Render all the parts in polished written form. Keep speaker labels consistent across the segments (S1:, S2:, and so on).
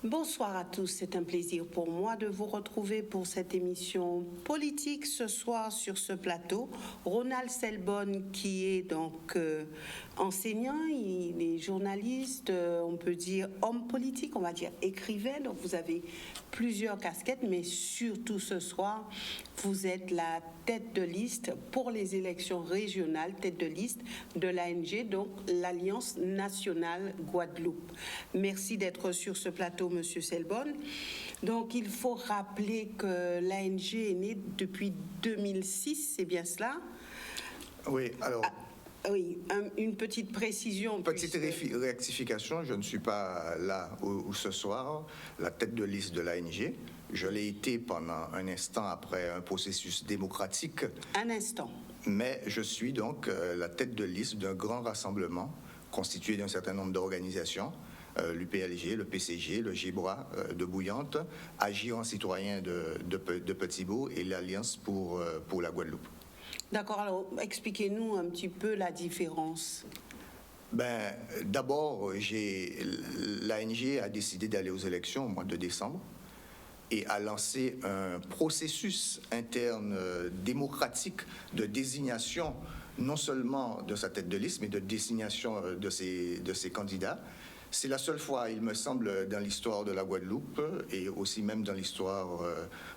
S1: Bonsoir à tous, c'est un plaisir pour moi de vous retrouver pour cette émission politique ce soir sur ce plateau. Ronald Selbonne qui est donc enseignant, il est journaliste, on peut dire homme politique, on va dire écrivain, donc vous avez plusieurs casquettes, mais surtout ce soir, vous êtes la tête de liste pour les élections régionales, tête de liste de l'ANG, donc l'Alliance nationale Guadeloupe. Merci d'être sur ce plateau, Monsieur Selbonne. Donc, il faut rappeler que l'ANG est née depuis 2006, c'est bien cela?
S2: Oui, alors...
S1: Oui, une petite précision.
S2: Petite rectification, je ne suis pas là ce soir, la tête de liste de l'ANG. Je l'ai été pendant un instant après un processus démocratique.
S1: Un instant.
S2: Mais je suis donc la tête de liste d'un grand rassemblement constitué d'un certain nombre d'organisations, l'UPLG, le PCG, le GIBRA de Bouillante, Agir en citoyen de Petit-Beau et l'Alliance pour la Guadeloupe.
S1: D'accord, alors expliquez-nous un petit peu la différence.
S2: D'abord, l'ANG a décidé d'aller aux élections au mois de décembre et a lancé un processus interne démocratique de désignation non seulement de sa tête de liste, mais de désignation de ses candidats. C'est la seule fois, il me semble, dans l'histoire de la Guadeloupe et aussi même dans l'histoire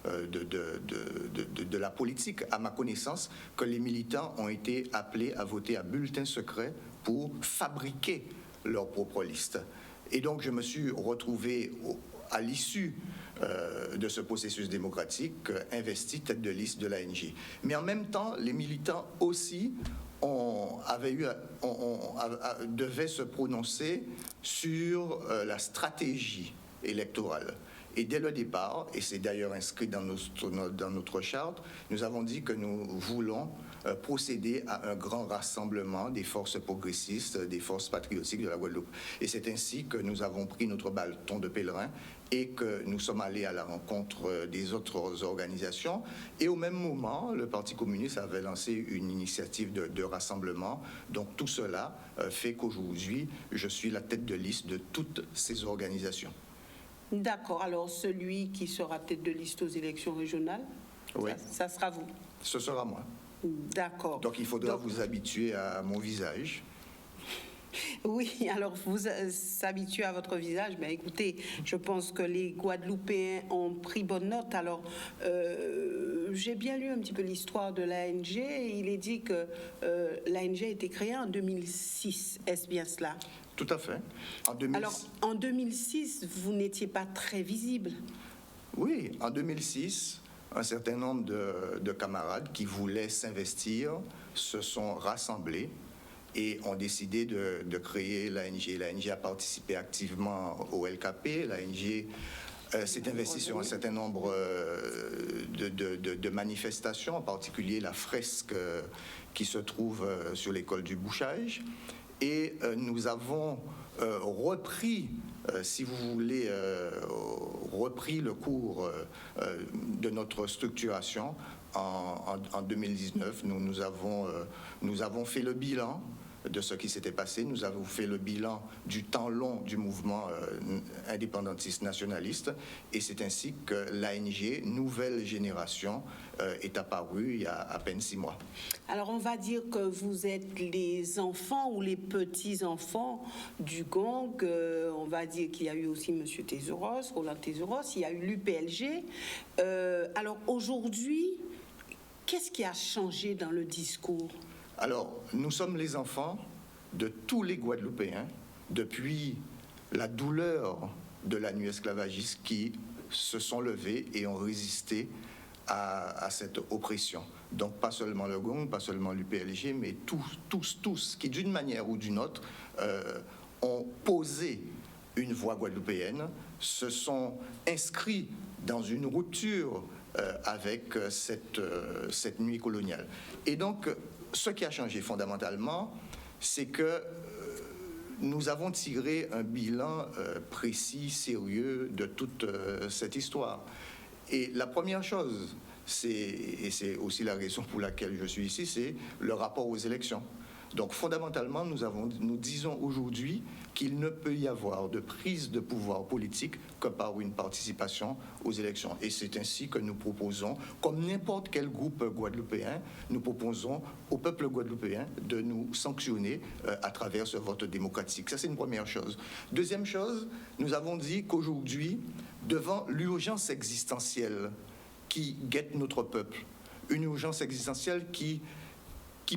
S2: de la politique, à ma connaissance, que les militants ont été appelés à voter à bulletin secret pour fabriquer leur propre liste. Et donc, je me suis retrouvé à l'issue de ce processus démocratique investi tête de liste de l'ANG. Mais en même temps, les militants aussi devaient se prononcer sur la stratégie électorale. Et dès le départ, et c'est d'ailleurs inscrit dans notre charte, nous avons dit que nous voulons procéder à un grand rassemblement des forces progressistes, des forces patriotiques de la Guadeloupe. Et c'est ainsi que nous avons pris notre bâton de pèlerin et que nous sommes allés à la rencontre des autres organisations. Et au même moment, le Parti communiste avait lancé une initiative de rassemblement. Donc tout cela fait qu'aujourd'hui, je suis la tête de liste de toutes ces organisations.
S1: D'accord, alors celui qui sera tête de liste aux élections régionales,
S2: oui.
S1: ça sera vous?
S2: Ce sera moi.
S1: D'accord.
S2: Donc il faudra vous habituer à mon visage.
S1: Oui, alors vous s'habituez à votre visage. Mais écoutez, je pense que les Guadeloupéens ont pris bonne note. Alors, j'ai bien lu un petit peu l'histoire de l'ANG. Il est dit que l'ANG a été créée en 2006. Est-ce bien cela?
S2: Tout à fait.
S1: Alors, en 2006, vous n'étiez pas très visible.
S2: Oui, en 2006, un certain nombre de camarades qui voulaient s'investir se sont rassemblés et ont décidé de créer l'ANG. L'ANG a participé activement au LKP. L'ANG s'est investie sur un certain nombre de manifestations, en particulier la fresque qui se trouve sur l'école du Bouchage. Et nous avons repris, si vous voulez, repris le cours de notre structuration en 2019. Nous avons fait le bilan de ce qui s'était passé. Nous avons fait le bilan du temps long du mouvement indépendantiste nationaliste et c'est ainsi que l'ANG, nouvelle génération, est apparue il y a à peine 6 mois.
S1: Alors on va dire que vous êtes les enfants ou les petits-enfants du gang. On va dire qu'il y a eu aussi M. Thésauros, Roland Thésauros, il y a eu l'UPLG. Alors aujourd'hui, qu'est-ce qui a changé dans le discours?
S2: Alors, nous sommes les enfants de tous les Guadeloupéens depuis la douleur de la nuit esclavagiste qui se sont levés et ont résisté à cette oppression. Donc, pas seulement le GONG, pas seulement l'UPLG, mais tous qui, d'une manière ou d'une autre, ont posé une voix guadeloupéenne, se sont inscrits dans une rupture avec cette nuit coloniale. Et donc, ce qui a changé fondamentalement, c'est que nous avons tiré un bilan précis, sérieux de toute cette histoire. Et la première chose, et c'est aussi la raison pour laquelle je suis ici, c'est le rapport aux élections. Donc fondamentalement, nous disons aujourd'hui qu'il ne peut y avoir de prise de pouvoir politique que par une participation aux élections. Et c'est ainsi que nous proposons, comme n'importe quel groupe guadeloupéen, nous proposons au peuple guadeloupéen de nous sanctionner à travers ce vote démocratique. Ça, c'est une première chose. Deuxième chose, nous avons dit qu'aujourd'hui, devant l'urgence existentielle qui guette notre peuple, une urgence existentielle qui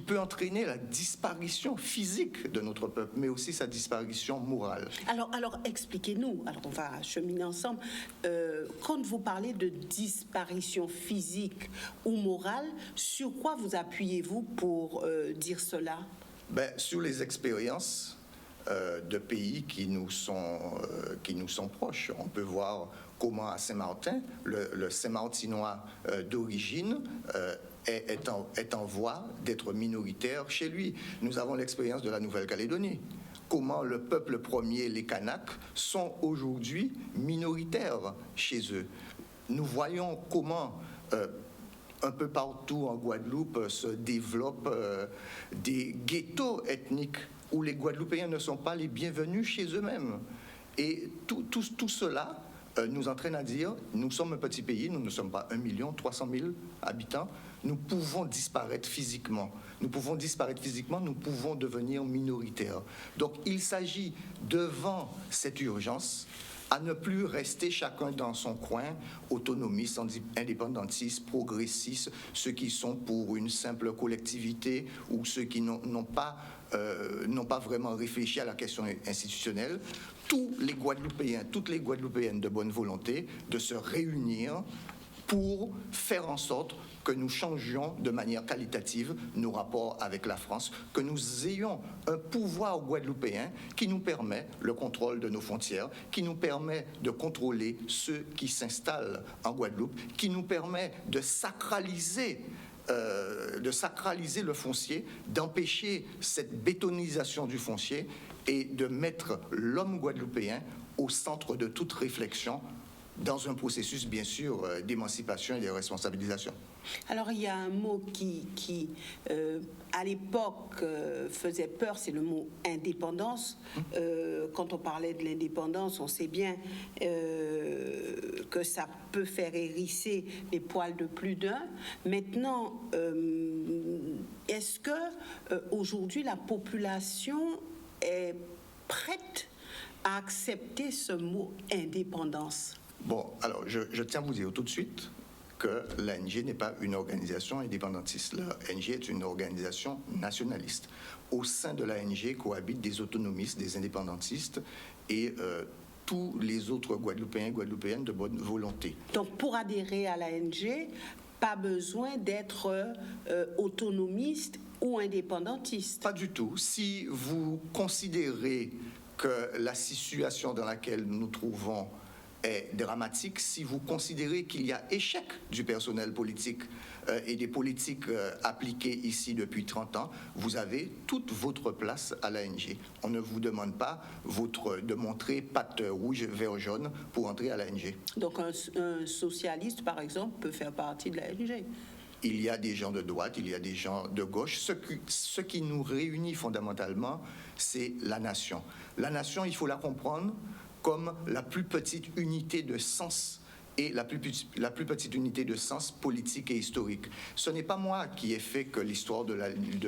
S2: peut entraîner la disparition physique de notre peuple, mais aussi sa disparition morale.
S1: Alors expliquez-nous, alors on va cheminer ensemble. Quand vous parlez de disparition physique ou morale, sur quoi vous appuyez-vous pour dire cela?
S2: Sur les expériences de pays qui nous sont proches. On peut voir comment à Saint-Martin, le Saint-Martinois d'origine est en voie d'être minoritaire chez lui. Nous avons l'expérience de la Nouvelle-Calédonie. Comment le peuple premier, les Kanaks, sont aujourd'hui minoritaires chez eux. Nous voyons comment un peu partout en Guadeloupe se développent des ghettos ethniques où les Guadeloupéens ne sont pas les bienvenus chez eux-mêmes. Et tout cela nous entraîne à dire, nous sommes un petit pays, nous ne sommes pas 1 300 000 habitants, nous pouvons disparaître physiquement. Nous pouvons devenir minoritaires. Donc il s'agit, devant cette urgence, à ne plus rester chacun dans son coin, autonomistes, indépendantistes, progressistes, ceux qui sont pour une simple collectivité ou ceux qui n'ont pas vraiment réfléchi à la question institutionnelle. Tous les Guadeloupéens, toutes les Guadeloupéennes de bonne volonté, de se réunir pour faire en sorte que nous changions de manière qualitative nos rapports avec la France, que nous ayons un pouvoir guadeloupéen qui nous permet le contrôle de nos frontières, qui nous permet de contrôler ceux qui s'installent en Guadeloupe, qui nous permet de sacraliser le foncier, d'empêcher cette bétonisation du foncier et de mettre l'homme guadeloupéen au centre de toute réflexion dans un processus, bien sûr, d'émancipation et de responsabilisation.
S1: Alors, il y a un mot qui à l'époque, faisait peur, c'est le mot indépendance. Quand on parlait de l'indépendance, on sait bien que ça peut faire hérisser les poils de plus d'un. Maintenant, est-ce que aujourd'hui la population est prête à accepter ce mot indépendance?
S2: Bon, alors je tiens à vous dire tout de suite que l'ANG n'est pas une organisation indépendantiste. L'ANG est une organisation nationaliste. Au sein de l'ANG cohabitent des autonomistes, des indépendantistes et tous les autres Guadeloupéens et Guadeloupéennes de bonne volonté.
S1: Donc pour adhérer à l'ANG, pas besoin d'être autonomiste ou indépendantiste?
S2: Pas du tout. Si vous considérez que la situation dans laquelle nous nous trouvons est dramatique, si vous considérez qu'il y a échec du personnel politique et des politiques appliquées ici depuis 30 ans, vous avez toute votre place à l'ANG. On ne vous demande pas de montrer patte rouge, vert, jaune pour entrer à l'ANG.
S1: Donc un socialiste, par exemple, peut faire partie de l'ANG?
S2: Il y a des gens de droite, il y a des gens de gauche. Ce qui nous réunit fondamentalement, c'est la nation. La nation, il faut la comprendre comme la plus petite unité de sens et la plus petite unité de sens politique et historique. Ce n'est pas moi qui ai fait que l'histoire de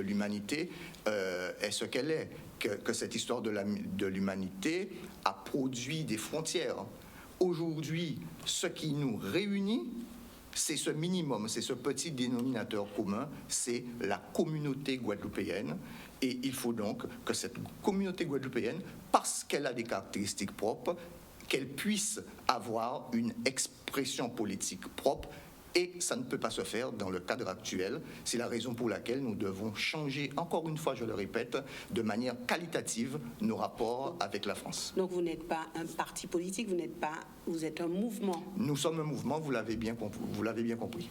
S2: l'humanité est ce qu'elle est, que cette histoire de l'humanité a produit des frontières. Aujourd'hui, ce qui nous réunit, c'est ce minimum, c'est ce petit dénominateur commun, c'est la communauté guadeloupéenne. Et il faut donc que cette communauté guadeloupéenne, parce qu'elle a des caractéristiques propres, qu'elle puisse avoir une expression politique propre. Et ça ne peut pas se faire dans le cadre actuel. C'est la raison pour laquelle nous devons changer, encore une fois, je le répète, de manière qualitative nos rapports avec la France.
S1: Donc vous n'êtes pas un parti politique, vous êtes un mouvement.
S2: Nous sommes un mouvement, vous l'avez bien compris.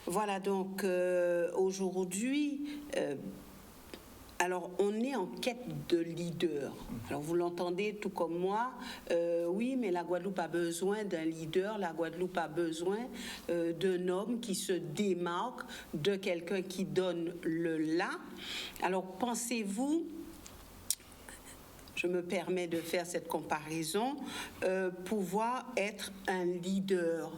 S1: Voilà, donc aujourd'hui, Alors, on est en quête de leader. Alors, vous l'entendez tout comme moi. Oui, mais la Guadeloupe a besoin d'un leader. La Guadeloupe a besoin d'un homme qui se démarque, de quelqu'un qui donne le là. Alors, pensez-vous, je me permets de faire cette comparaison, pouvoir être un leader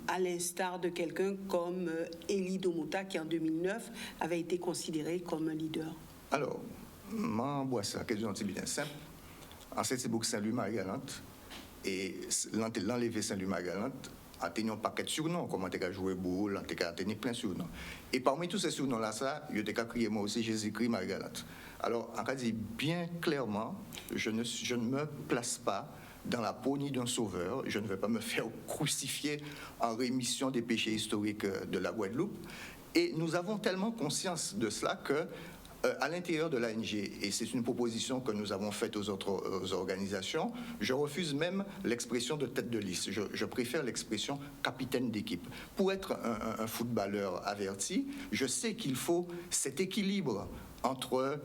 S1: à l'instar de quelqu'un comme Élie Domota, qui en 2009 avait été considéré comme un leader?
S2: Alors, moi, ça, question bien simple. En fait, c'est pour Saint-Louis-Marie-Galante. Et l'enlever Saint-Louis-Marie-Galante, en tenant un paquet de surnoms, comment tu as joué boule, en tenant plein de surnoms. Et parmi tous ces surnoms-là, je t'ai crié moi aussi, Jésus-Christ Marie-Galante. Alors, en cas dit bien clairement, je ne me place pas dans la peau ni d'un sauveur. Je ne vais pas me faire crucifier en rémission des péchés historiques de la Guadeloupe. Et nous avons tellement conscience de cela que, à l'intérieur de l'ANG, et c'est une proposition que nous avons faite aux autres organisations, je refuse même l'expression de tête de liste. Je préfère l'expression capitaine d'équipe. Pour être un footballeur averti, je sais qu'il faut cet équilibre entre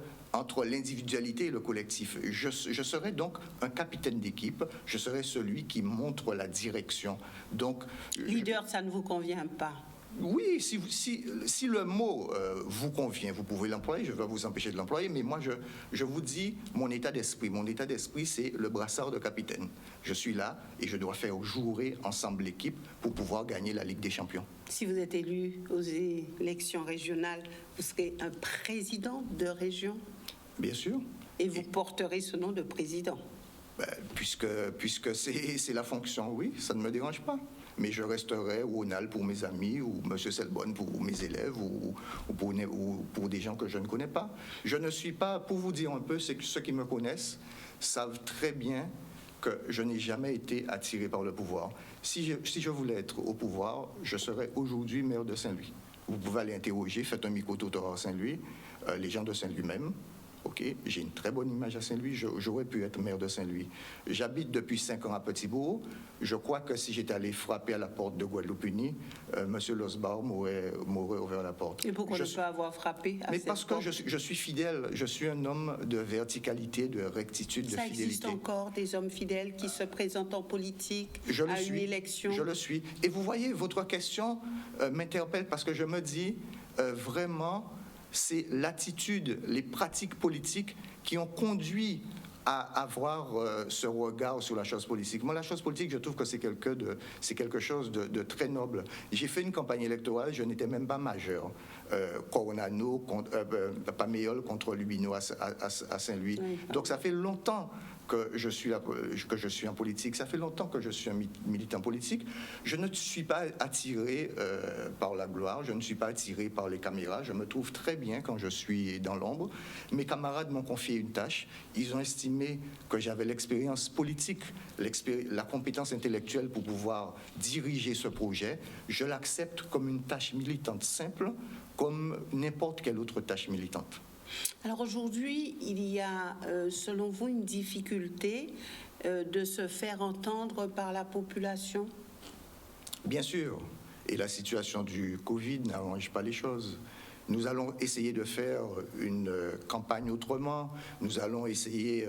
S2: l'individualité et le collectif. Je serai donc un capitaine d'équipe, je serai celui qui montre la direction. Donc,
S1: leader, ça ne vous convient pas?
S2: Oui, si le mot vous convient, vous pouvez l'employer, je ne vais pas vous empêcher de l'employer, mais moi, je vous dis mon état d'esprit. Mon état d'esprit, c'est le brassard de capitaine. Je suis là et je dois faire jouer ensemble l'équipe pour pouvoir gagner la Ligue des Champions. Si
S1: vous êtes élu aux élections régionales, vous serez un président de région?
S2: Bien sûr.
S1: Et vous porterez ce nom de président?
S2: Puisque c'est la fonction, oui, ça ne me dérange pas. Mais je resterai Ronald pour mes amis, ou M. Selbonne pour mes élèves, ou pour des gens que je ne connais pas. Je ne suis pas, pour vous dire un peu, c'est que ceux qui me connaissent savent très bien que je n'ai jamais été attiré par le pouvoir. Si je voulais être au pouvoir, je serais aujourd'hui maire de Saint-Louis. Vous pouvez aller interroger, faites un micro-trottoir à Saint-Louis, les gens de Saint-Louis même. Ok, j'ai une très bonne image à Saint-Louis, j'aurais pu être maire de Saint-Louis. J'habite depuis 5 ans à Petit-Bourg. Je crois que si j'étais allé frapper à la porte de Guadeloupe Unie, M. Losbar m'aurait ouvert la porte.
S1: Et pourquoi ne pas avoir frappé à
S2: Mais parce que je suis fidèle, je suis un homme de verticalité, de rectitude, de fidélité.
S1: Ça existe encore des hommes fidèles qui se présentent en politique à une élection?
S2: Je le suis. Et vous voyez, votre question m'interpelle parce que je me dis vraiment... C'est l'attitude, les pratiques politiques qui ont conduit à avoir ce regard sur la chose politique. Moi, la chose politique, je trouve que c'est quelque chose de très noble. J'ai fait une campagne électorale, je n'étais même pas majeur. Coronano, Paméol contre Lubino à Saint-Louis. Oui. Donc ça fait longtemps que je suis en politique. Ça fait longtemps que je suis un militant politique. Je ne suis pas attiré par la gloire, je ne suis pas attiré par les caméras. Je me trouve très bien quand je suis dans l'ombre. Mes camarades m'ont confié une tâche. Ils ont estimé que j'avais l'expérience politique, la compétence intellectuelle pour pouvoir diriger ce projet. Je l'accepte comme une tâche militante simple, comme n'importe quelle autre tâche militante.
S1: Alors aujourd'hui, il y a, selon vous, une difficulté de se faire entendre par la population?
S2: Bien sûr. Et la situation du Covid n'arrange pas les choses. Nous allons essayer de faire une campagne autrement. Nous allons essayer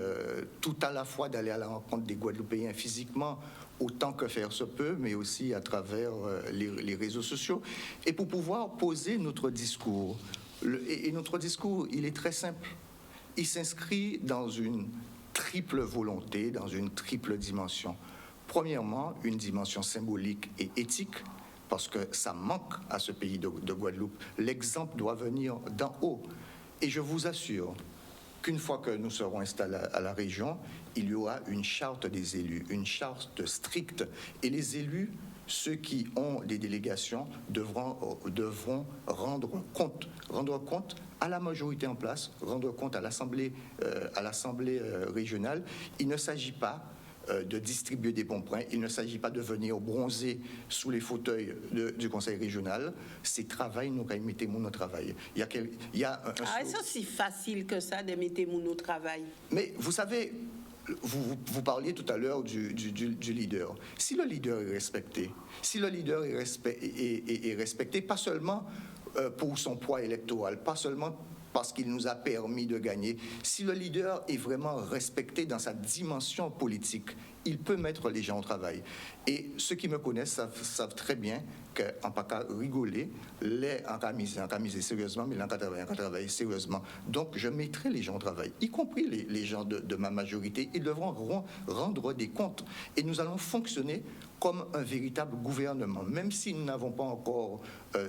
S2: tout à la fois d'aller à la rencontre des Guadeloupéens physiquement, autant que faire se peut, mais aussi à travers les réseaux sociaux. Et pour pouvoir poser notre discours. Et notre discours, il est très simple. Il s'inscrit dans une triple volonté, dans une triple dimension. Premièrement, une dimension symbolique et éthique, parce que ça manque à ce pays de Guadeloupe. L'exemple doit venir d'en haut. Et je vous assure qu'une fois que nous serons installés à la région, il y aura une charte des élus, une charte stricte. Et les élus, ceux qui ont des délégations, devront rendre compte à la majorité en place, rendre compte à l'Assemblée régionale. Il ne s'agit pas de distribuer des bons points, il ne s'agit pas de venir bronzer sous les fauteuils du Conseil régional. C'est travail, nous mettons au travail.
S1: C'est aussi facile que ça de mettre au travail.
S2: Mais vous savez, vous parliez tout à l'heure du leader. Si le leader est respecté, est respecté pas seulement pour son poids électoral, pas seulement parce qu'il nous a permis de gagner. Si le leader est vraiment respecté dans sa dimension politique, il peut mettre les gens au travail. Et ceux qui me connaissent savent très bien qu'en pas qu'à rigoler, les en camisé sérieusement, mais en travailler sérieusement. Donc, je mettrai les gens au travail, y compris les gens de ma majorité. Ils devront rendre des comptes. Et nous allons fonctionner comme un véritable gouvernement, même si nous n'avons pas encore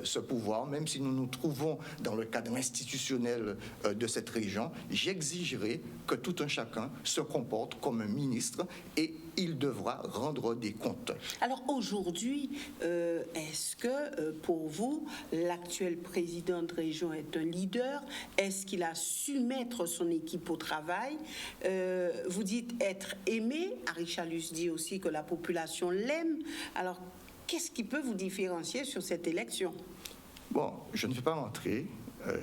S2: ce pouvoir, même si nous nous trouvons dans le cadre institutionnel de cette région, j'exigerai que tout un chacun se comporte comme un ministre et il devra rendre des comptes.
S1: Alors aujourd'hui, est-ce que pour vous, l'actuel président de région est un leader? Est-ce qu'il a su mettre son équipe au travail? Vous dites être aimé. Harry Chalus dit aussi que la population l'aime. Alors, qu'est-ce qui peut vous différencier sur cette élection?
S2: Bon, je ne vais pas entrer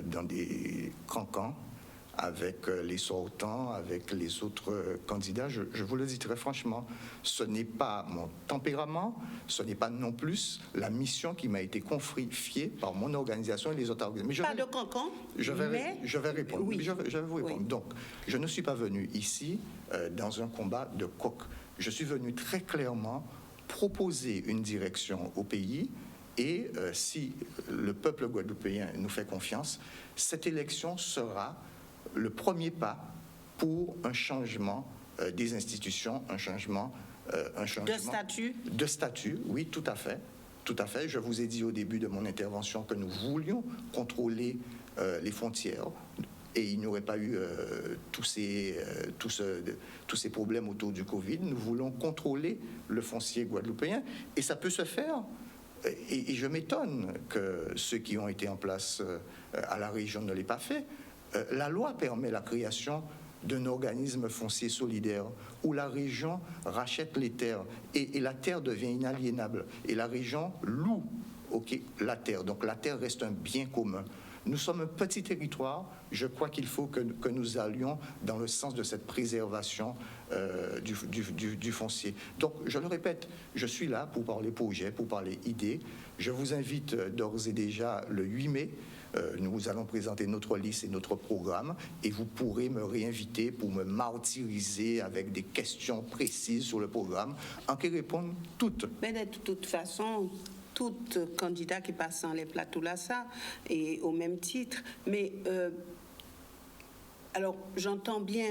S2: dans des cancans avec les sortants, avec les autres candidats. Je vous le dis très franchement, ce n'est pas mon tempérament, ce n'est pas non plus la mission qui m'a été confiée par mon organisation et les autres organisations.
S1: Pas de cancan,
S2: je vais répondre.
S1: Oui.
S2: Je vais vous répondre.
S1: Oui.
S2: Donc, je ne suis pas venu ici dans un combat de coq. Je suis venu très clairement proposer une direction au pays. Et si le peuple guadeloupéen nous fait confiance, cette élection sera le premier pas pour un changement des institutions, un changement
S1: de statut.
S2: Oui, tout à fait. Tout à fait. Je vous ai dit au début de mon intervention que nous voulions contrôler les frontières et il n'y aurait pas eu tous ces problèmes autour du Covid. Nous voulons contrôler le foncier guadeloupéen et ça peut se faire. Et je m'étonne que ceux qui ont été en place à la région ne l'aient pas fait. La loi permet la création d'un organisme foncier solidaire où la région rachète les terres et la terre devient inaliénable. Et la région loue la terre. Donc la terre reste un bien commun. Nous sommes un petit territoire. Je crois qu'il faut que nous allions dans le sens de cette préservation du foncier. Donc, je le répète, je suis là pour parler projet, pour parler idées. Je vous invite d'ores et déjà le 8 mai. Nous allons présenter notre liste et notre programme et vous pourrez me réinviter pour me martyriser avec des questions précises sur le programme, en qui répondent toutes.
S1: Mais de toute façon, tout candidat qui passe dans les plateaux là, ça, et au même titre. Mais alors, j'entends bien,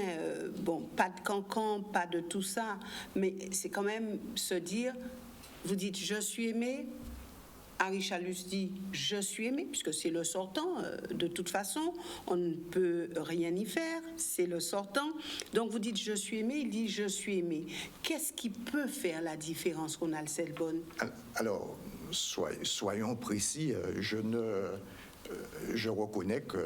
S1: pas de cancan, pas de tout ça, mais c'est quand même se dire, vous dites, je suis aimé. Harry Chalus dit « je suis aimé » puisque c'est le sortant, de toute façon, on ne peut rien y faire, c'est le sortant. Donc vous dites « je suis aimé », il dit « je suis aimé ». Qu'est-ce qui peut faire la différence, Ronald Selbonne?
S2: Alors, soyons précis, je reconnais que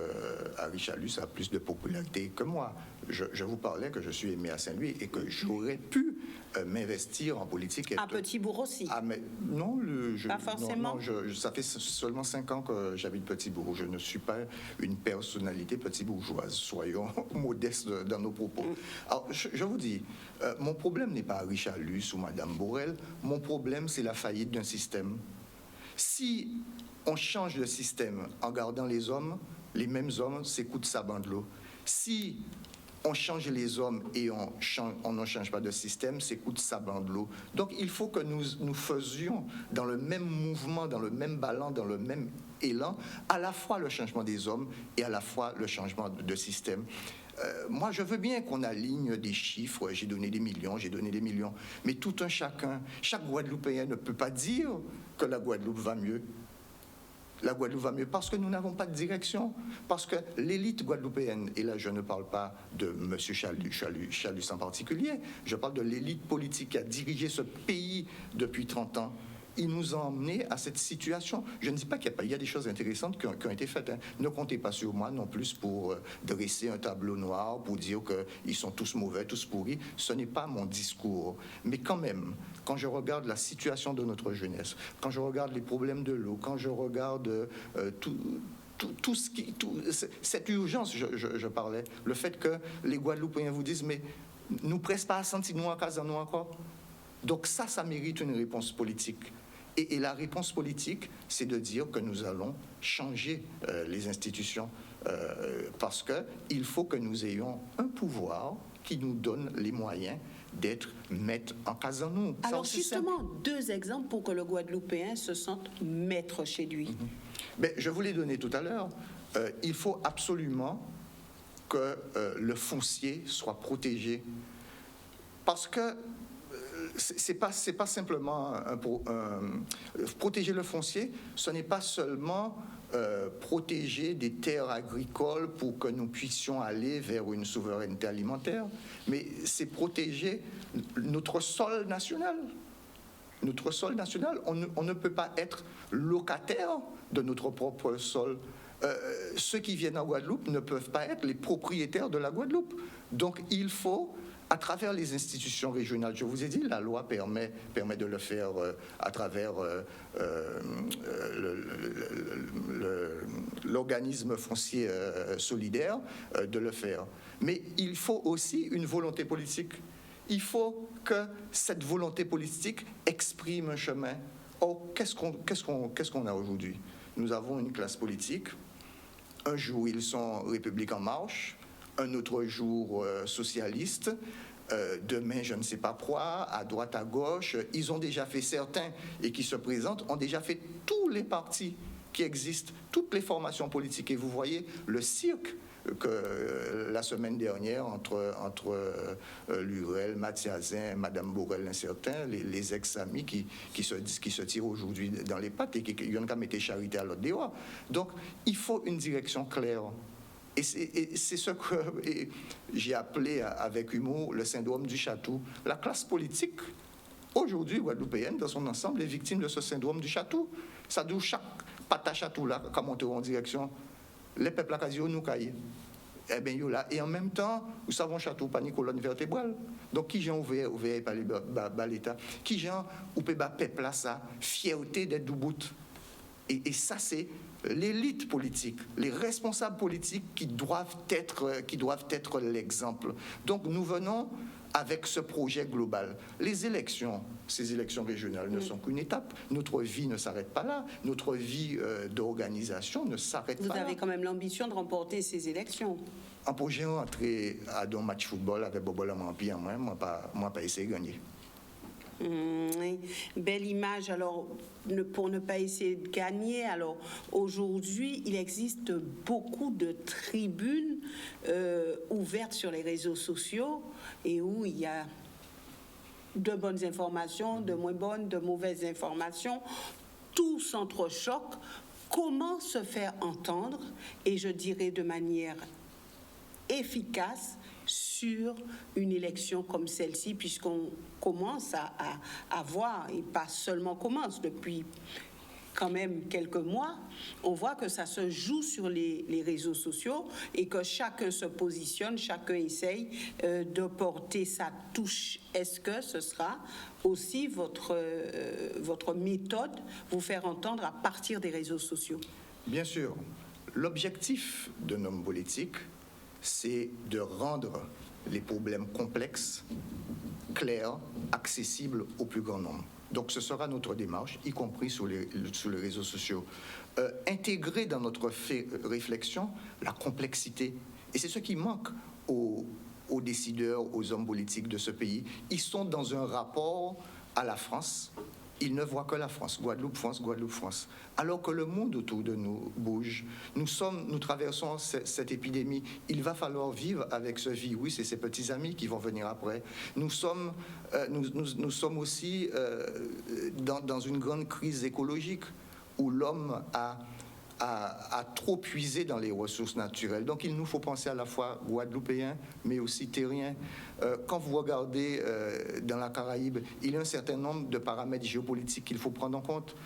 S2: Harry Chalus a plus de popularité que moi. Je vous parlais que je suis aimé à Saint-Louis et que j'aurais pu m'investir en politique.
S1: À Petit-Bourg aussi?
S2: Ah, mais non,
S1: pas forcément.
S2: Non, ça fait seulement 5 ans que j'habite Petit-Bourg. Je ne suis pas une personnalité petit-bourgeoise. Soyons modestes dans nos propos. Alors, je vous dis, mon problème n'est pas Harry Chalus ou Madame Borrell. Mon problème, c'est la faillite d'un système. Si on change de système en gardant les mêmes hommes s'écoutent sa bande l'eau. Si on change les hommes et on ne change pas de système, s'écoute sa bande l'eau. Donc il faut que nous faisions dans le même mouvement, dans le même ballon, dans le même élan, à la fois le changement des hommes et à la fois le changement de système. Moi, je veux bien qu'on aligne des chiffres, j'ai donné des millions, mais tout un chacun, chaque Guadeloupéen ne peut pas dire que la Guadeloupe va mieux. La Guadeloupe va mieux parce que nous n'avons pas de direction, parce que l'élite guadeloupéenne, et là je ne parle pas de M. Chalus en particulier, je parle de l'élite politique qui a dirigé ce pays depuis 30 ans. Ils nous ont emmenés à cette situation. Je ne dis pas qu'il y a des choses intéressantes qui ont été faites. Ne comptez pas sur moi non plus pour dresser un tableau noir, pour dire qu'ils sont tous mauvais, tous pourris. Ce n'est pas mon discours. Mais quand même, quand je regarde la situation de notre jeunesse, quand je regarde les problèmes de l'eau, quand je regarde cette urgence, je parlais, le fait que les Guadeloupéens vous disent « mais nous presse pas à sentir nous en casa nous encore ». Donc ça mérite une réponse politique. Et la réponse politique, c'est de dire que nous allons changer les institutions. parce qu'il faut que nous ayons un pouvoir qui nous donne les moyens d'être maître en casa nous.
S1: Alors justement, 2 exemples pour que le Guadeloupéen se sente maître chez lui.
S2: Mais je vous l'ai donné tout à l'heure. Il faut absolument que le foncier soit protégé, parce que c'est pas simplement protéger le foncier, ce n'est pas seulement protéger des terres agricoles pour que nous puissions aller vers une souveraineté alimentaire, mais c'est protéger notre sol national. Notre sol national, on ne peut pas être locataire de notre propre sol. Ceux qui viennent en Guadeloupe ne peuvent pas être les propriétaires de la Guadeloupe. Donc il faut, à travers les institutions régionales, je vous ai dit, la loi permet de le faire à travers l'organisme foncier solidaire, de le faire. Mais il faut aussi une volonté politique. Il faut que cette volonté politique exprime un chemin. Or, qu'est-ce qu'on a aujourd'hui? Nous avons une classe politique. Un jour, ils sont République en marche. Un autre jour, socialiste. Demain, je ne sais pas quoi, à droite, à gauche. Ils ont déjà fait, certains, et qui se présentent, ont déjà fait tous les partis qui existent, toutes les formations politiques. Et vous voyez le cirque que la semaine dernière, entre Lurel, Mathiazin, Madame Borel, incertain, les ex-amis qui se tirent aujourd'hui dans les pattes et qui ont mis charité à l'autre dehors. Donc, il faut une direction claire. Et c'est ce que j'ai appelé avec humour le syndrome du chatou. La classe politique, aujourd'hui, guadeloupéenne, dans son ensemble, est victime de ce syndrome du chatou. Ça dit chaque pata chatou là, quand on en direction, les peuples à nous caillent. Eh bien, là. Et en même temps, nous savons chatou pas ni colonne vertébrale. Donc, qui j'ai ouvert par l'État? Qui j'ai ouvert par peuple là, ça? Fierté d'être debout. Et ça, c'est l'élite politique, les responsables politiques qui doivent être l'exemple. Donc nous venons avec ce projet global. Les élections, ces élections régionales ne sont qu'une étape. Notre vie ne s'arrête pas là. Notre vie d'organisation ne s'arrête pas là.
S1: Vous avez quand même l'ambition de remporter ces élections.
S2: En projet entrer à un match football avec Bobo Lamampi, moi pas essayer de gagner.
S1: Oui. Belle image. Alors, pour ne pas essayer de gagner, alors aujourd'hui, il existe beaucoup de tribunes ouvertes sur les réseaux sociaux et où il y a de bonnes informations, de moins bonnes, de mauvaises informations. Tout s'entrechoque. Comment se faire entendre, et je dirais de manière efficace, sur une élection comme celle-ci, puisqu'on commence à voir, et pas seulement commence, depuis quand même quelques mois, on voit que ça se joue sur les réseaux sociaux et que chacun se positionne, chacun essaye de porter sa touche. Est-ce que ce sera aussi votre méthode, vous faire entendre à partir des réseaux sociaux?
S2: Bien sûr. L'objectif d'un homme politique, c'est de rendre les problèmes complexes, clairs, accessibles au plus grand nombre. Donc ce sera notre démarche, y compris sur les réseaux sociaux. Intégrer dans notre réflexion la complexité. Et c'est ce qui manque aux décideurs, aux hommes politiques de ce pays. Ils sont dans un rapport à la France. Ils ne voient que la France, Guadeloupe, France, Guadeloupe, France. Alors que le monde autour de nous bouge. Nous traversons cette épidémie. Il va falloir vivre avec ce virus et ses petits amis qui vont venir après. Nous sommes aussi dans une grande crise écologique où l'homme a trop puisé dans les ressources naturelles. Donc il nous faut penser à la fois guadeloupéens, mais aussi terriens. Quand vous regardez dans la Caraïbe, il y a un certain nombre de paramètres géopolitiques qu'il faut prendre en compte.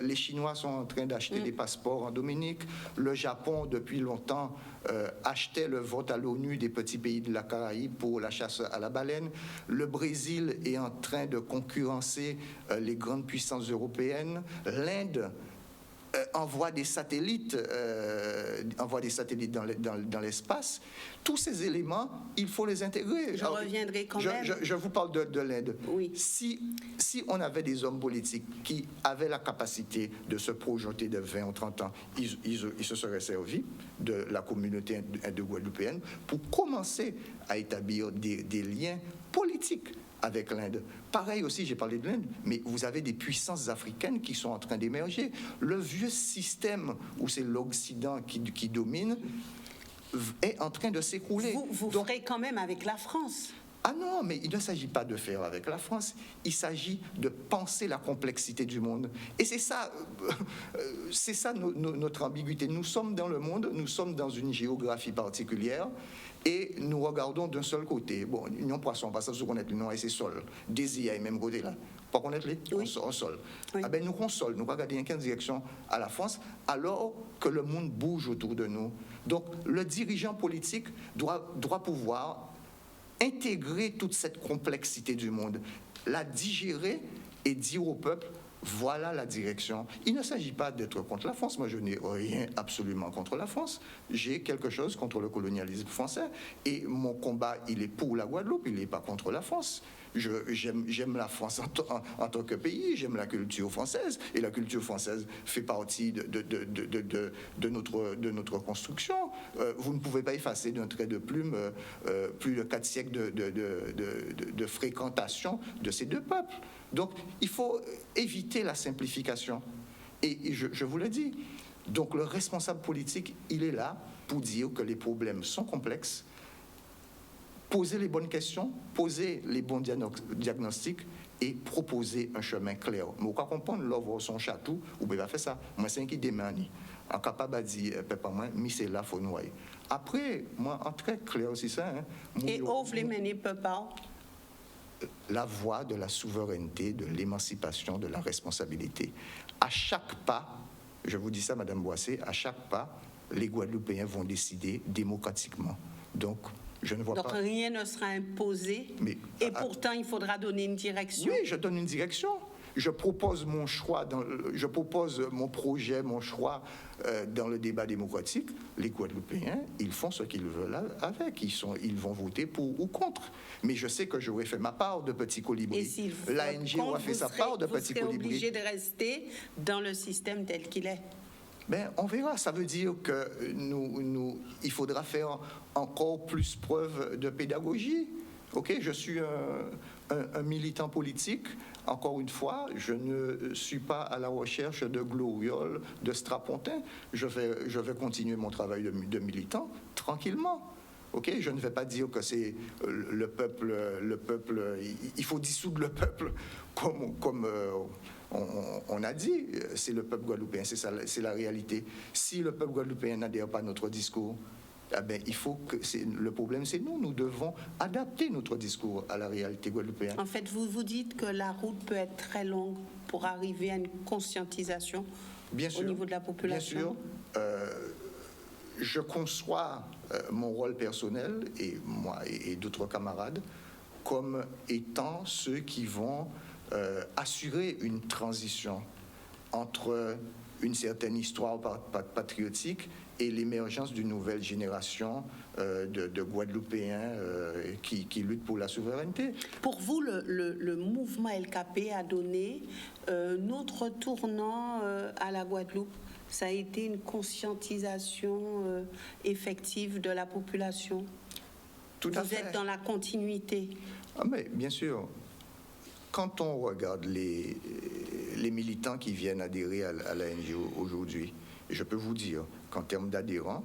S2: Les Chinois sont en train d'acheter des passeports en Dominique. Le Japon, depuis longtemps, achetait le vote à l'ONU des petits pays de la Caraïbe pour la chasse à la baleine. Le Brésil est en train de concurrencer les grandes puissances européennes. L'Inde envoie des satellites dans l'espace. Tous ces éléments, il faut les intégrer.
S1: Je reviendrai quand même.
S2: Je vous parle de l'Inde.
S1: Oui.
S2: Si on avait des hommes politiques qui avaient la capacité de se projeter de 20 ou 30 ans, ils se seraient servis de la communauté indo-guadeloupéenne pour commencer à établir des liens politiques avec l'Inde. Pareil aussi, j'ai parlé de l'Inde, mais vous avez des puissances africaines qui sont en train d'émerger. Le vieux système où c'est l'Occident qui domine est en train de s'écrouler.
S1: Vous ferez quand même avec la France.
S2: Ah non, mais il ne s'agit pas de faire avec la France, il s'agit de penser la complexité du monde. Et c'est ça notre ambiguïté. Nous sommes dans le monde, nous sommes dans une géographie particulière, et nous regardons d'un seul côté. Bon, l'Union Poisson, pas ça, ce qu'on est l'Union et c'est sol. Désir, et même côté là. Pas qu'on est les,
S1: oui.
S2: on sol.
S1: Oui.
S2: Ah ben nous console, nous regardons en quelle direction à la France, alors que le monde bouge autour de nous. Donc le dirigeant politique doit pouvoir intégrer toute cette complexité du monde, la digérer et dire au peuple, voilà la direction. Il ne s'agit pas d'être contre la France. Moi, je n'ai rien absolument contre la France. J'ai quelque chose contre le colonialisme français. Et mon combat, il est pour la Guadeloupe, il n'est pas contre la France. J'aime la France en tant que pays, j'aime la culture française, et la culture française fait partie de notre construction. Vous ne pouvez pas effacer d'un trait de plume plus de 4 siècles de fréquentation de ces deux peuples. Donc, il faut éviter la simplification. Et je vous le dis. Donc, le responsable politique, il est là pour dire que les problèmes sont complexes, poser les bonnes questions, poser les bons diagnostics et proposer un chemin clair. Mais quand on prend l'œuvre son château, vous pouvez pas faire ça. Moi, c'est un qui demande. En capable de dire, papa, moi, mais c'est là, faut noyer. Après, moi, en très clair aussi ça.
S1: Et ouvre les mener, papa.
S2: La voie de la souveraineté, de l'émancipation, de la responsabilité. À chaque pas, je vous dis ça, Madame Boissé, à chaque pas, les Guadeloupéens vont décider démocratiquement. Donc, je ne vois pas.
S1: Donc rien ne sera imposé, et pourtant il faudra donner une direction.
S2: Oui, je donne une direction. Je propose mon choix, je propose mon projet, mon choix dans le débat démocratique. Les Guadeloupéens, ils font ce qu'ils veulent avec. Ils vont voter pour ou contre. Mais je sais que j'aurais fait ma part de petit colibri.
S1: Et s'ils
S2: L'ANG aura fait sa part de petit colibri.
S1: Vous serez obligé de rester dans le système tel qu'il est.
S2: Ben, on verra. Ça veut dire que il faudra faire encore plus preuve de pédagogie. Ok, je suis un militant politique. Encore une fois, je ne suis pas à la recherche de glorioles, de strapontins. Je vais continuer mon travail de militant tranquillement. Ok, je ne vais pas dire que c'est le peuple. Il faut dissoudre le peuple comme on a dit. C'est le peuple guadeloupéen, c'est la réalité. Si le peuple guadeloupéen n'adhère pas à notre discours, eh bien, le problème, c'est nous. Nous devons adapter notre discours à la réalité guadeloupéenne.
S1: En fait, vous dites que la route peut être très longue pour arriver à une conscientisation au niveau de la population.
S2: Bien sûr. Je conçois mon rôle personnel, et moi et d'autres camarades, comme étant ceux qui vont assurer une transition entre une certaine histoire patriotique et l'émergence d'une nouvelle génération de Guadeloupéens qui luttent pour la souveraineté.
S1: Pour vous, le mouvement LKP a donné un autre tournant à la Guadeloupe. Ça a été une conscientisation effective de la population.
S2: Tout à fait.
S1: Vous êtes dans la continuité.
S2: Ah, mais bien sûr. Quand on regarde les militants qui viennent adhérer à l'ANG aujourd'hui, je peux vous dire qu'en termes d'adhérents,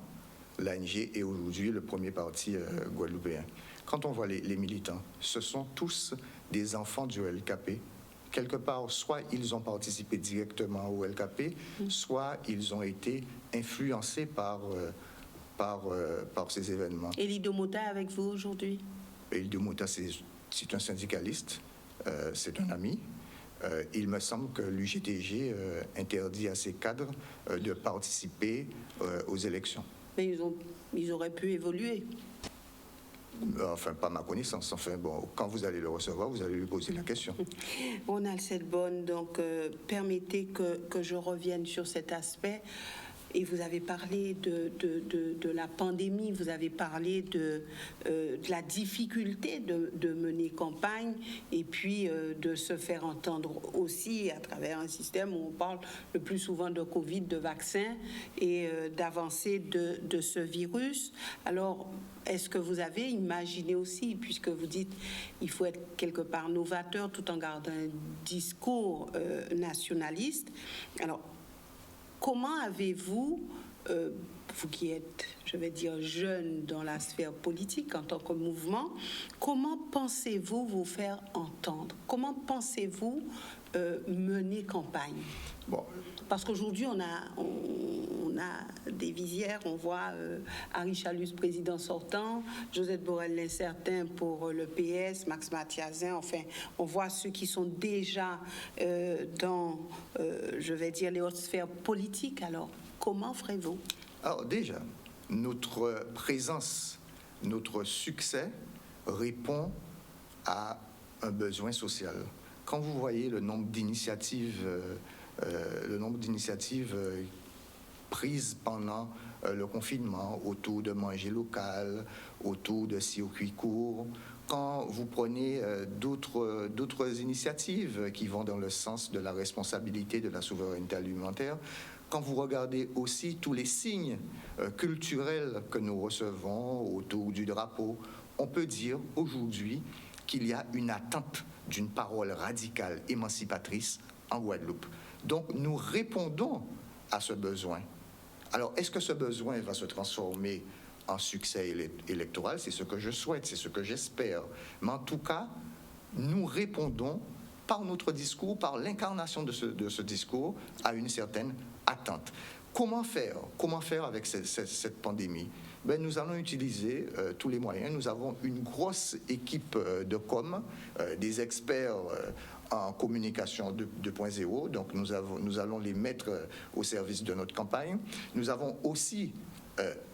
S2: l'ANG est aujourd'hui le premier parti guadeloupéen. Quand on voit les militants, ce sont tous des enfants du LKP. Quelque part, soit ils ont participé directement au LKP, soit ils ont été influencés par ces événements.
S1: Et Lido Mota avec vous aujourd'hui?
S2: Lido Mota, c'est un syndicaliste, c'est un ami. Il me semble que l'UGTG interdit à ses cadres de participer aux élections.
S1: Mais ils auraient pu évoluer.
S2: Enfin, pas ma connaissance. Enfin, bon, quand vous allez le recevoir, vous allez lui poser la question.
S1: Ronald Selbonne, donc permettez que je revienne sur cet aspect. Et vous avez parlé de la pandémie, vous avez parlé de la difficulté de mener campagne et puis de se faire entendre aussi à travers un système où on parle le plus souvent de Covid, de vaccins et d'avancée de ce virus. Alors, est-ce que vous avez imaginé aussi, puisque vous dites il faut être quelque part novateur tout en gardant un discours nationaliste, alors comment avez-vous, vous qui êtes, je vais dire, jeune dans la sphère politique en tant que mouvement, comment pensez-vous vous faire entendre? Comment pensez-vous mener campagne?
S2: Bon.
S1: Parce qu'aujourd'hui, on a des visières, on voit Harry Chalus, président sortant, Josette Borrell l'incertain pour le PS, Max Mathiasin, enfin, on voit ceux qui sont déjà dans, je vais dire, les hautes sphères politiques. Alors, comment ferez-vous?
S2: Alors déjà, notre présence, notre succès répond à un besoin social. Quand vous voyez le nombre d'initiatives prises pendant le confinement autour de manger local, autour de circuits courts, quand vous prenez d'autres initiatives qui vont dans le sens de la responsabilité de la souveraineté alimentaire, quand vous regardez aussi tous les signes culturels que nous recevons autour du drapeau, on peut dire aujourd'hui qu'il y a une attente d'une parole radicale, émancipatrice en Guadeloupe. Donc, nous répondons à ce besoin. Alors, est-ce que ce besoin va se transformer en succès électoral? C'est ce que je souhaite, c'est ce que j'espère. Mais en tout cas, nous répondons par notre discours, par l'incarnation de ce discours, à une certaine attente. Comment faire avec cette pandémie? Nous allons utiliser tous les moyens. Nous avons une grosse équipe de com, des experts en communication 2.0. Donc nous allons les mettre au service de notre campagne. Nous avons aussi,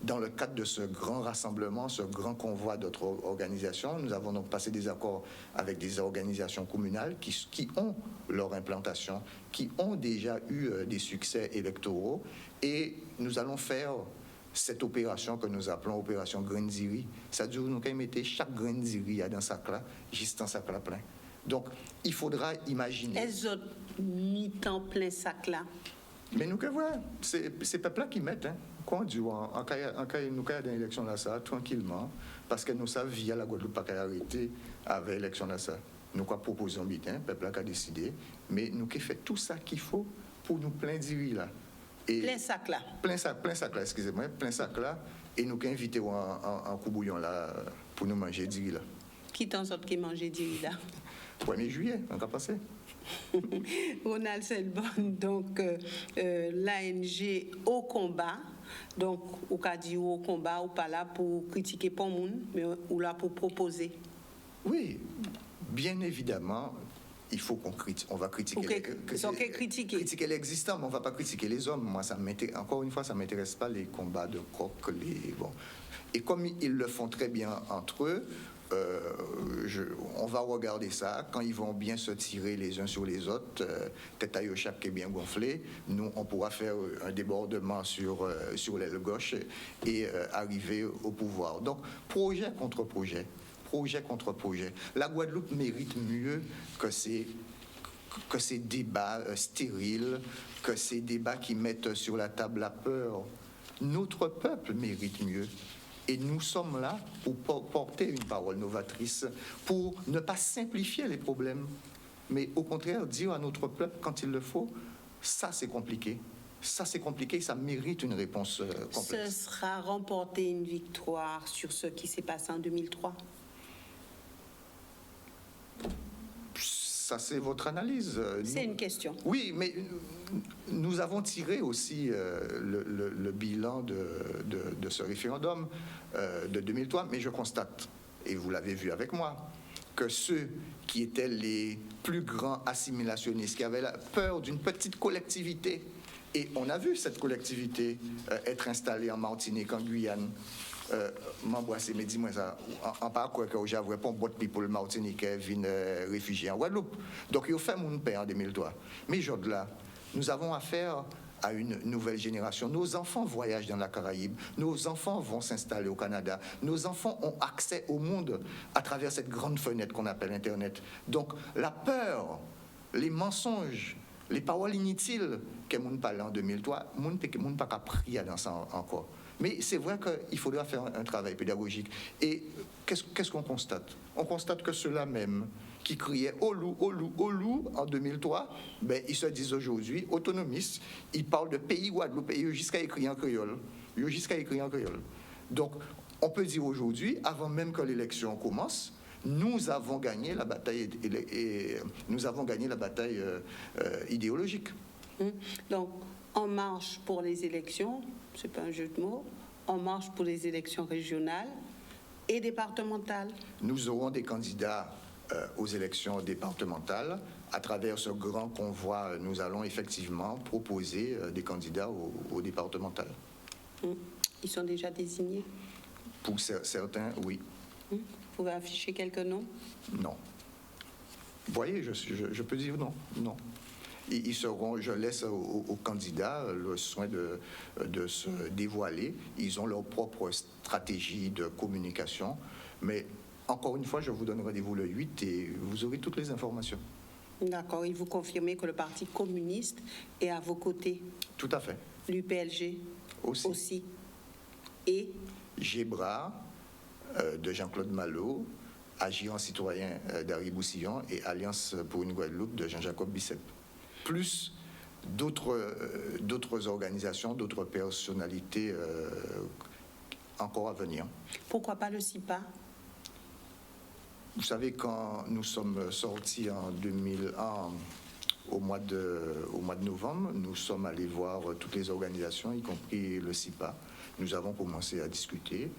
S2: dans le cadre de ce grand rassemblement, ce grand convoi d'autres organisations, nous avons donc passé des accords avec des organisations communales qui ont leur implantation, qui ont déjà eu des succès électoraux. Et nous allons faire cette opération que nous appelons opération Grenziri. Ça veut dire que nous allons mettre chaque Grenziri dans ce sac-là, juste un sac-là plein. Donc, il faudra imaginer...
S1: Est-ce que mis en plein sac-là?
S2: Mais nous, que voilà, c'est peuple-là qui mettent, hein. Quand on dit, en cas nous avons une élection là, ça, tranquillement, parce que nous savons, via la Guadeloupe, pas qu'à arrêter avec l'élection là, ça. Nous avons proposé un bitin, peuple-là qui a décidé, mais nous avons fait tout ça qu'il faut pour nous plein d'iri là. Et
S1: plein sac là. Plein sac
S2: là, excusez-moi, plein sac là, et nous avons invité en coup bouillon là, pour nous manger d'iri là.
S1: Qui t'en sorte qui mange d'iri là?
S2: 1er juillet, on va passer.
S1: Ronald Selbonne, donc l'ANG au combat, donc au cas dit au combat, ou pas là pour critiquer pour monde, mais ou là pour proposer.
S2: Oui, bien évidemment, il faut qu'on critique. On va critiquer, critiquer l'existant, mais on ne va pas critiquer les hommes. Moi, encore une fois, ça ne m'intéresse pas les combats de coq. Bon. Et comme ils le font très bien entre eux, on va regarder ça. Quand ils vont bien se tirer les uns sur les autres, tête à chaque qui est bien gonflé, nous, on pourra faire un débordement sur l'aile gauche et arriver au pouvoir. Donc, projet contre projet. Projet contre projet. La Guadeloupe mérite mieux que ces débats stériles, que ces débats qui mettent sur la table la peur. Notre peuple mérite mieux. Et nous sommes là pour porter une parole novatrice, pour ne pas simplifier les problèmes, mais au contraire dire à notre peuple quand il le faut, ça c'est compliqué. Ça, c'est compliqué, ça mérite une réponse complexe.
S1: Ce sera remporter une victoire sur ce qui s'est passé en 2003?
S2: Ça, c'est votre analyse.
S1: C'est une question.
S2: Oui, mais nous avons tiré aussi le bilan de ce référendum de 2003, mais je constate, et vous l'avez vu avec moi, que ceux qui étaient les plus grands assimilationnistes, qui avaient la peur d'une petite collectivité, et on a vu cette collectivité être installée en Martinique, en Guyane, m'embrasser, mais dis-moi ça, en pas quoi que j'avais pas un bot people martiniquais viennent réfugiés en Guadeloupe. Donc, il a fait mon père en 2003. Mais aujourd'hui là, nous avons affaire à une nouvelle génération. Nos enfants voyagent dans la Caraïbe, nos enfants vont s'installer au Canada, nos enfants ont accès au monde à travers cette grande fenêtre qu'on appelle Internet. Donc, la peur, les mensonges, les paroles inutiles que nous parlons en 2003, nous ne pas appris dans ça encore. Mais c'est vrai qu'il faudra faire un travail pédagogique. Et qu'est-ce qu'on constate? On constate que ceux-là même qui criaient au loup en 2003, ben, ils se disent aujourd'hui autonomistes. Ils parlent de pays Guadeloupe et ils ont jusqu'à écrire en créole. Donc, on peut dire aujourd'hui, avant même que l'élection commence, nous avons gagné la bataille, idéologique.
S1: Donc, En Marche pour les élections, c'est pas un jeu de mots, En Marche pour les élections régionales et départementales.
S2: Nous aurons des candidats aux élections départementales. À travers ce grand convoi, nous allons effectivement proposer des candidats aux départementales.
S1: Ils sont déjà désignés?
S2: Pour certains, oui.
S1: Vous pouvez afficher quelques noms?
S2: Non. Vous voyez, je peux dire non. Non. Ils seront, je laisse aux candidats le soin de se dévoiler. Ils ont leur propre stratégie de communication. Mais encore une fois, je vous donne rendez-vous le 8 et vous aurez toutes les informations.
S1: D'accord. Et vous confirmez que le Parti communiste est à vos côtés?
S2: Tout à fait.
S1: L'UPLG aussi. Et
S2: GEBRA de Jean-Claude Malo, Agir citoyen d'Harry Boussillon et Alliance pour une Guadeloupe de Jean-Jacob Bicep. Plus d'autres organisations, d'autres personnalités encore à venir. Pourquoi
S1: pas le CIPA?
S2: Vous savez, quand nous sommes sortis en 2001, au mois de novembre, nous sommes allés voir toutes les organisations, y compris le CIPA. Nous avons commencé à discuter.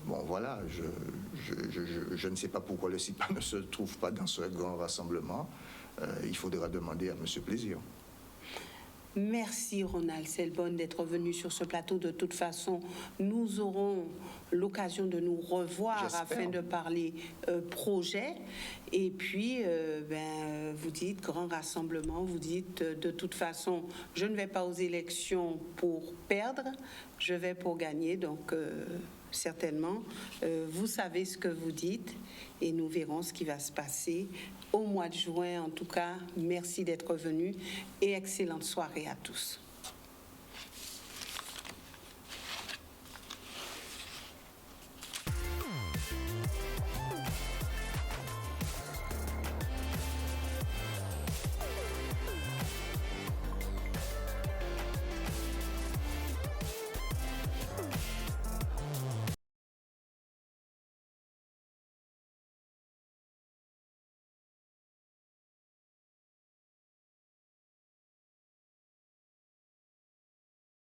S2: Bon, voilà, je ne sais pas pourquoi le CIPA ne se trouve pas dans ce grand rassemblement. Il faudra demander à M. Plaisir.
S1: Merci Ronald Selbonne d'être venu sur ce plateau. De toute façon, nous aurons l'occasion de nous revoir afin de parler projet. Et puis, vous dites grand rassemblement, vous dites de toute façon, je ne vais pas aux élections pour perdre, je vais pour gagner. Donc, certainement, vous savez ce que vous dites et nous verrons ce qui va se passer au mois de juin. En tout cas, merci d'être venu et excellente soirée à tous.